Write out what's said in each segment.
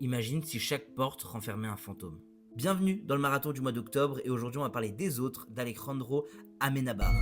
Imagine si chaque porte renfermait un fantôme. Bienvenue dans le marathon du mois d'octobre et aujourd'hui on va parler des autres d'Alejandro Amenábar.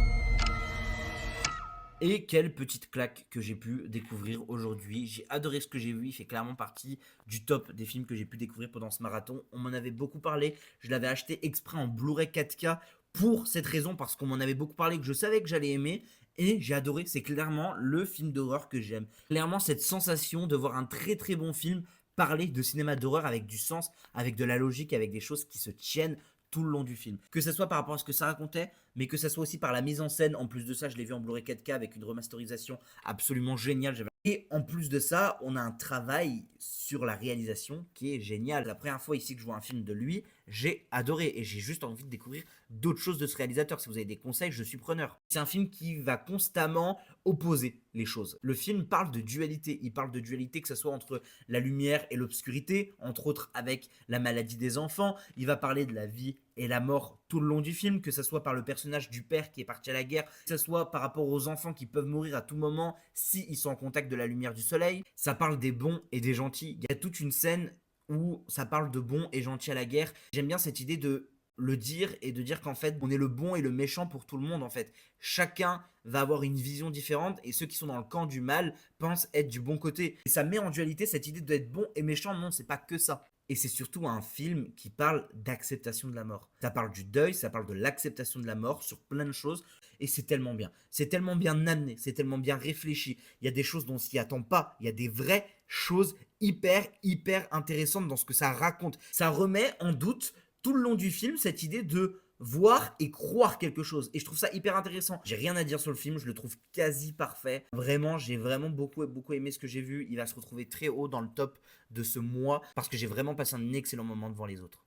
Et quelle petite claque que j'ai pu découvrir aujourd'hui. J'ai adoré ce que j'ai vu, il fait clairement partie du top des films que j'ai pu découvrir pendant ce marathon. On m'en avait beaucoup parlé, je l'avais acheté exprès en Blu-ray 4K pour cette raison, parce qu'on m'en avait beaucoup parlé, que je savais que j'allais aimer. Et j'ai adoré, c'est clairement le film d'horreur que j'aime. Clairement cette sensation de voir un très très bon film parler de cinéma d'horreur avec du sens, avec de la logique, avec des choses qui se tiennent tout le long du film. Que ce soit par rapport à ce que ça racontait, mais que ça soit aussi par la mise en scène. En plus de ça, je l'ai vu en Blu-ray 4K avec une remasterisation absolument géniale. Et en plus de ça, on a un travail sur la réalisation qui est génial. La première fois ici que je vois un film de lui, j'ai adoré et j'ai juste envie de découvrir d'autres choses de ce réalisateur. Si vous avez des conseils, je suis preneur. C'est un film qui va constamment opposer les choses. Le film parle de dualité. Il parle de dualité que ce soit entre la lumière et l'obscurité, entre autres avec la maladie des enfants. Il va parler de la vie et la mort tout le long du film, que ce soit par le personnage du père qui est parti à la guerre, que ce soit par rapport aux enfants qui peuvent mourir à tout moment s'ils sont en contact de la lumière du soleil. Ça parle des bons et des gentils. Il y a toute une scène où ça parle de bons et gentils à la guerre. J'aime bien cette idée de le dire et de dire qu'en fait on est le bon et le méchant pour tout le monde. En fait chacun va avoir une vision différente et ceux qui sont dans le camp du mal pensent être du bon côté, et ça met en dualité cette idée d'être bon et méchant. Non, c'est pas que ça. Et c'est surtout un film qui parle d'acceptation de la mort. Ça parle du deuil, ça parle de l'acceptation de la mort sur plein de choses. Et c'est tellement bien. C'est tellement bien amené, c'est tellement bien réfléchi. Il y a des choses dont on s'y attend pas. Il y a des vraies choses hyper intéressantes dans ce que ça raconte. Ça remet en doute tout le long du film cette idée de voir et croire quelque chose. Et je trouve ça hyper intéressant. J'ai rien à dire sur le film, je le trouve quasi parfait. Vraiment, j'ai vraiment beaucoup aimé ce que j'ai vu. Il va se retrouver très haut dans le top de ce mois parce que j'ai vraiment passé un excellent moment devant les autres.